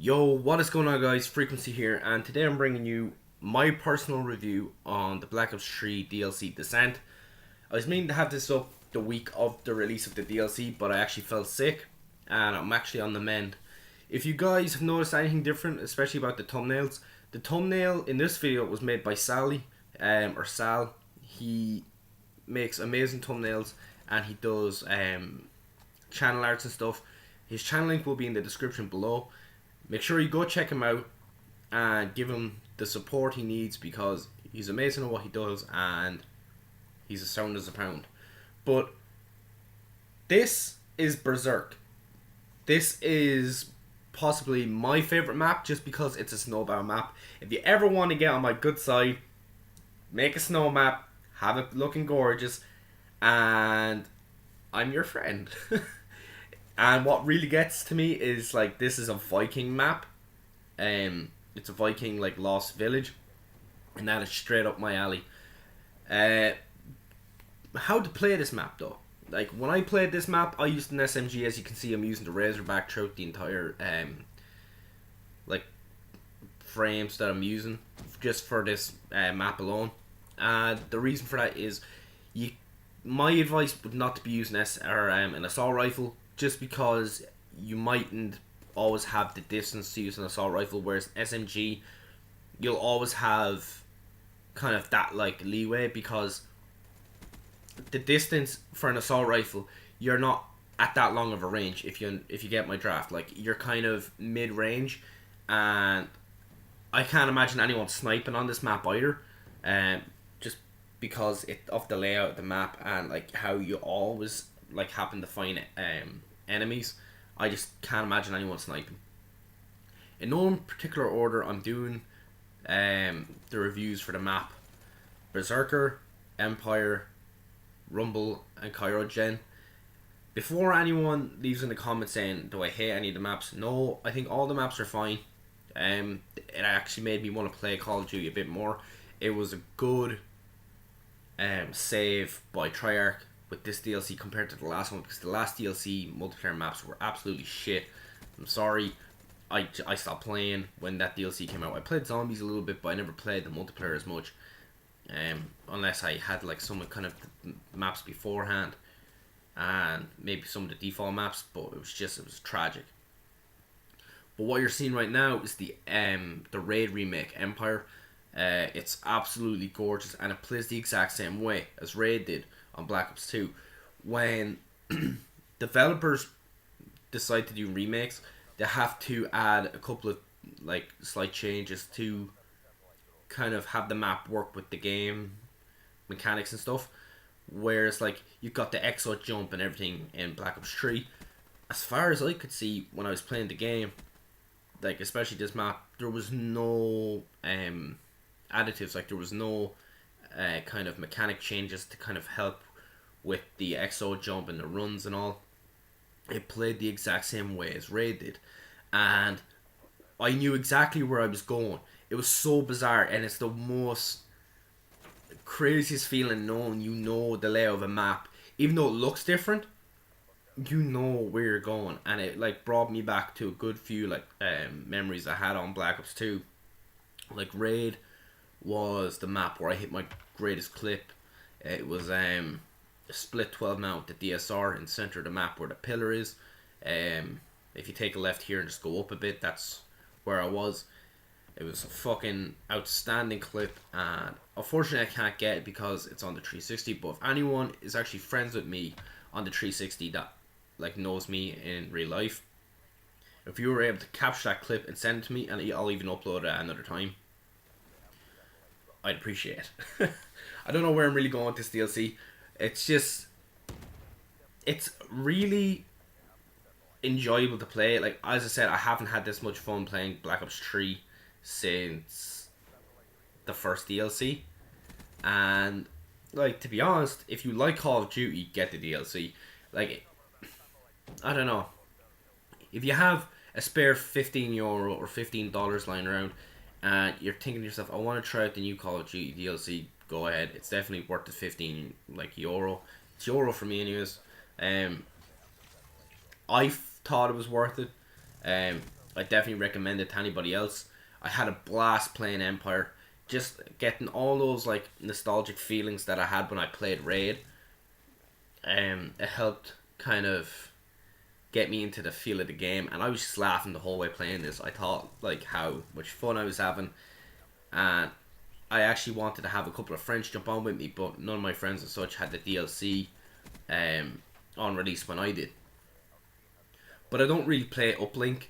Yo, what is going on, guys? Frequency here, and today I'm bringing you my personal review on the Black Ops 3 DLC Descent. I was meaning to have this up the week of the release of the DLC, but I actually fell sick, and I'm actually on the mend. If you guys have noticed anything different, especially about the thumbnail in this video was made by Sally, or Sal. He makes amazing thumbnails, and he does channel arts and stuff. His channel link will be in the description below. Make sure you go check him out and give him the support he needs, because he's amazing at what he does and he's as sound as a pound. But this is Berserk. This is possibly my favourite map just because it's a snowbound map. If you ever want to get on my good side, make a snow map, have it looking gorgeous, and I'm your friend. And what really gets to me is, like, this is a Viking map. It's a Viking, like, lost village, and that is straight up my alley. How to play this map though? Like, when I played this map, I used an SMG. As you can see, I'm using the Razorback throughout the entire like frames that I'm using just for this map alone. And the reason for that is, my advice would not to be using an assault rifle, just because you mightn't always have the distance to use an assault rifle, whereas SMG, you'll always have kind of that, like, leeway, because the distance for an assault rifle, you're not at that long of a range. If you get my draft, like, you're kind of mid range, and I can't imagine anyone sniping on this map either, just because of the layout of the map, and like how you always like happen to find enemies. I just can't imagine anyone sniping. In no particular order, I'm doing the reviews for the map: Berserker, Empire, Rumble, and Kyrogen. Before anyone leaves in the comments saying, do I hate any of the maps? No, I think all the maps are fine. It actually made me want to play Call of Duty a bit more. It was a good save by Treyarch with this DLC compared to the last one, because the last DLC multiplayer maps were absolutely shit. I'm sorry, I stopped playing when that DLC came out. I played zombies a little bit, but I never played the multiplayer as much, unless I had like some kind of maps beforehand, and maybe some of the default maps, but it was tragic. But what you're seeing right now is the Raid remake, Empire. It's absolutely gorgeous, and it plays the exact same way as Raid did on Black Ops 2. When developers decide to do remakes, they have to add a couple of like slight changes to kind of have the map work with the game mechanics and stuff. Whereas, like, you've got the exo jump and everything in Black Ops 3. As far as I could see when I was playing the game, like, especially this map, there was no additives. Like, there was no kind of mechanic changes to kind of help with the exo jump and the runs and all. It played the exact same way as Raid did, and I knew exactly where I was going. It was so bizarre, and it's the most craziest feeling known. You know the layout of a map, even though it looks different, you know where you're going, and it like brought me back to a good few like memories I had on Black Ops 2. Like, Raid was the map where I hit my greatest clip. It was a split 12 mount with the DSR in the center of the map where the pillar is. If you take a left here and just go up a bit, that's where I was. It was a fucking outstanding clip, and unfortunately I can't get it because it's on the 360. But if anyone is actually friends with me on the 360 that like knows me in real life, if you were able to capture that clip and send it to me, and I'll even upload it another time, I'd appreciate it. I don't know where I'm really going with this DLC. It's just, it's really enjoyable to play. Like, as I said, I haven't had this much fun playing Black Ops 3 since the first DLC. And, like, to be honest, if you like Call of Duty, get the DLC. Like, I don't know. If you have a spare €15 or $15 lying around, and you're thinking to yourself, I want to try out the new Call of Duty DLC, go ahead. It's definitely worth the 15 like euro. It's euro for me anyways. I thought it was worth it. I definitely recommend it to anybody else. I had a blast playing Empire, just getting all those like nostalgic feelings that I had when I played Raid. It helped kind of get me into the feel of the game, and I was just laughing the whole way playing this. I thought like how much fun I was having, and I actually wanted to have a couple of friends jump on with me, but none of my friends and such had the DLC on release when I did. But I don't really play Uplink,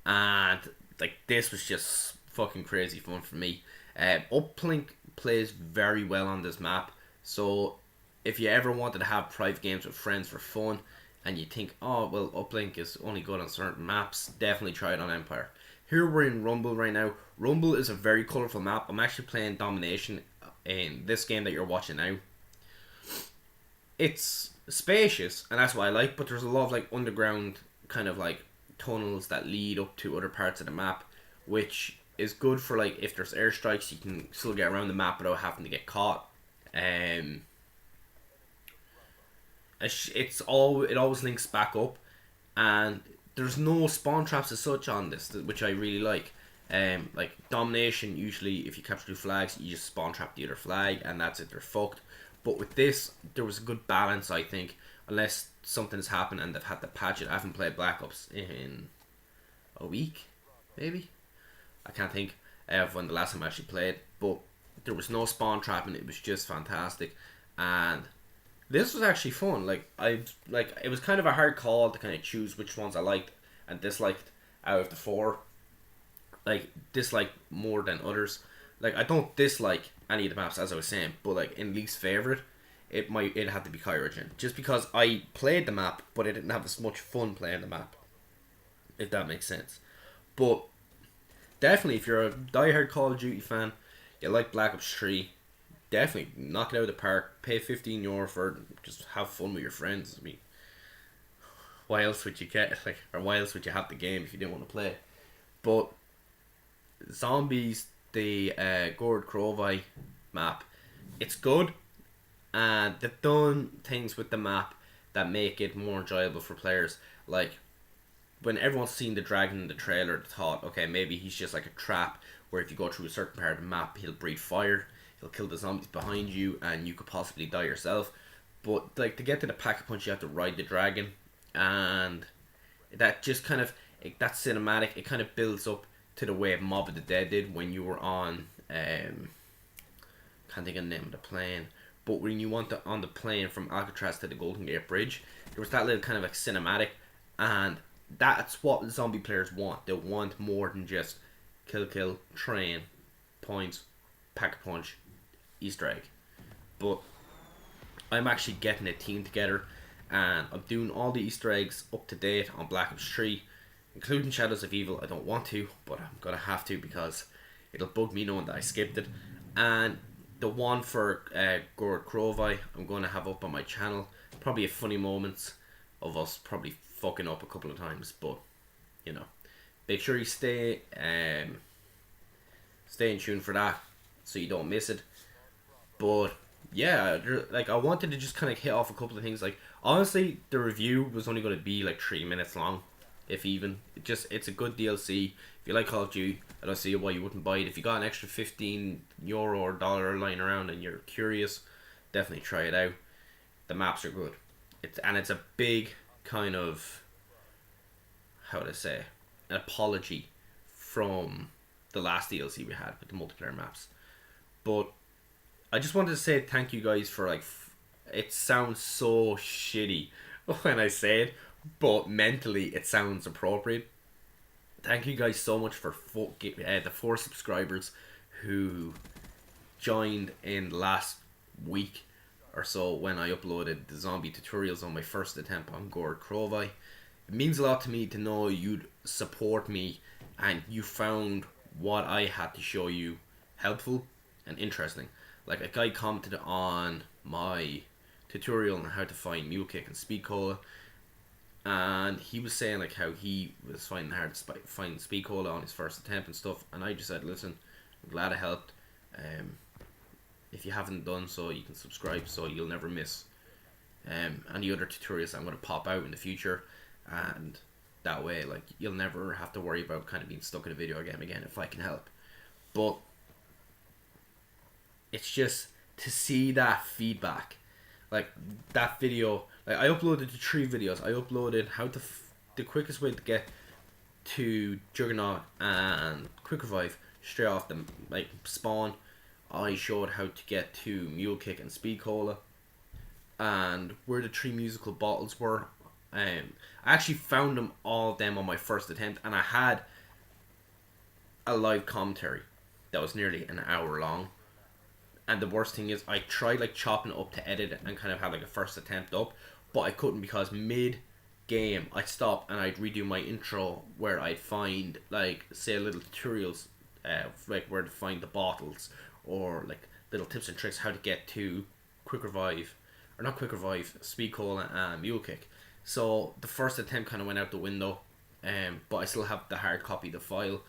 and like this was just fucking crazy fun for me. Uplink plays very well on this map, so if you ever wanted to have private games with friends for fun, and you think, oh well, Uplink is only good on certain maps, definitely try it on Empire. Here we're in Rumble right now. Rumble is a very colourful map. I'm actually playing Domination in this game that you're watching now. It's spacious, and that's what I like, but there's a lot of like underground kind of like tunnels that lead up to other parts of the map, which is good for like if there's airstrikes, you can still get around the map without having to get caught. Um, it always links back up, and there's no spawn traps as such on this, which I really like. Like Domination, usually if you capture two flags, you just spawn trap the other flag, and that's it. They're fucked. But with this, there was a good balance, I think. Unless something's happened and they've had to patch it. I haven't played Black Ops in a week, maybe. I can't think of when the last time I actually played. But there was no spawn trapping. It was just fantastic, and this was actually fun. It was kind of a hard call to kind of choose which ones I liked and disliked out of the four. Like dislike more than others. Like I don't dislike any of the maps as I was saying, but like in least favorite, it had to be Kyrogen, just because I played the map, but I didn't have as much fun playing the map. If that makes sense, but definitely if you're a diehard Call of Duty fan, you like Black Ops 3, definitely knock it out of the park. Pay €15 for it, just have fun with your friends. I mean, why else would you get like, or why else would you have the game if you didn't want to play? But Zombies, the Gord Krovai map, it's good, and they've done things with the map that make it more enjoyable for players. Like when everyone's seen the dragon in the trailer, they thought, okay, maybe he's just like a trap where if you go through a certain part of the map, he'll breathe fire, he'll kill the zombies behind you, and you could possibly die yourself. But like to get to the pack a punch, you have to ride the dragon, and that just kind of that cinematic. It kind of builds up to the way Mob of the Dead did when you were on can't think of the name of the plane, but when you went on the plane from Alcatraz to the Golden Gate Bridge, there was that little kind of like cinematic, and that's what zombie players want. They want more than just kill, train, points, pack a punch, Easter egg. But I'm actually getting a team together, and I'm doing all the Easter eggs up to date on Black Ops 3, including Shadows of Evil. I don't want to, but I'm gonna have to because it'll bug me knowing that I skipped it. And the one for Gord Krovai, I'm gonna have up on my channel. Probably a funny moments of us probably fucking up a couple of times, but you know, make sure you stay in tune for that so you don't miss it. But yeah, like I wanted to just kind of hit off a couple of things. Like honestly, the review was only going to be like 3 minutes long, if even. It's a good DLC. If you like Call of Duty, I don't see why you wouldn't buy it. If you got an extra €15 or dollar lying around and you're curious, definitely try it out. The maps are good. It's a big kind of, how would I say, an apology from the last DLC we had with the multiplayer maps. But I just wanted to say thank you guys for like. It sounds so shitty when I say it, but mentally it sounds appropriate. Thank you guys so much for the 4 subscribers who joined in last week or so when I uploaded the zombie tutorials on my first attempt on Gord Krovai. It means a lot to me to know you'd support me and you found what I had to show you helpful and interesting. Like a guy commented on my tutorial on how to find Mule Kick and Speed Cola, and he was saying like how he was finding it hard to find Speed Cola on his first attempt and stuff, and I just said, listen, I'm glad I helped. If you haven't done so, you can subscribe so you'll never miss any other tutorials I'm going to pop out in the future. And that way. Like, you'll never have to worry about kind of being stuck in a video game again if I can help. But it's just to see that feedback, like that video. Like, I uploaded the 3 videos. I uploaded the quickest way to get to Juggernaut and Quick Revive straight off the like spawn. I showed how to get to Mule Kick and Speed Cola, and where the 3 musical bottles were. I actually found all of them on my first attempt, and I had a live commentary that was nearly an hour long. And the worst thing is, I tried like chopping it up to edit it and kind of have like a first attempt up, but I couldn't because mid game I'd stop and I'd redo my intro where I'd find like say little tutorials, like where to find the bottles or like little tips and tricks how to get to Quick Revive, or not Quick Revive, Speed Cola and Mule Kick. So the first attempt kind of went out the window, but I still have the hard copy of the file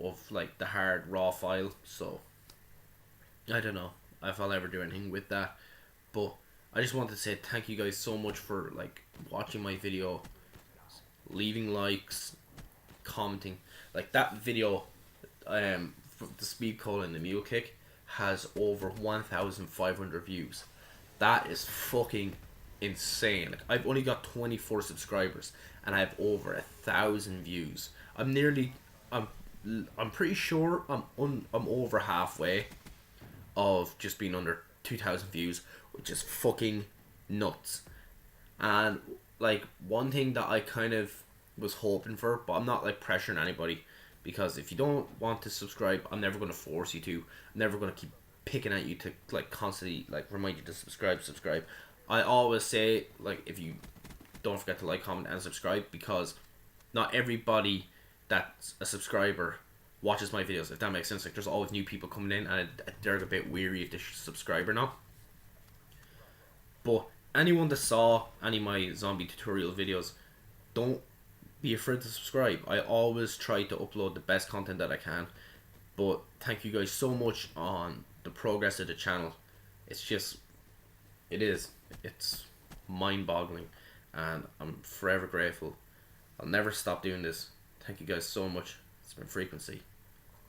of like the hard raw file. So I don't know if I'll ever do anything with that, but I just wanted to say thank you guys so much for like watching my video, leaving likes, commenting. Like that video, the Speed Cola and the Mule Kick has over 1,500 views. That is fucking insane. Like, I've only got 24 subscribers and I have over 1,000 views. I'm pretty sure I'm over halfway of just being under 2,000 views, which is fucking nuts. And like one thing that I kind of was hoping for, but I'm not like pressuring anybody, because if you don't want to subscribe, I'm never going to force you to. I'm never going to keep picking at you to like constantly like remind you to subscribe. I always say, like, if you don't forget to like, comment and subscribe, because not everybody that's a subscriber watches my videos, if that makes sense. Like, there's always new people coming in and they're a bit weary if they subscribe or not. But anyone that saw any of my zombie tutorial videos, don't be afraid to subscribe. I always try to upload the best content that I can. But thank you guys so much on the progress of the channel. It's mind-boggling, and I'm forever grateful. I'll never stop doing this. Thank you guys so much. It's been Frequency.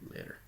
Later.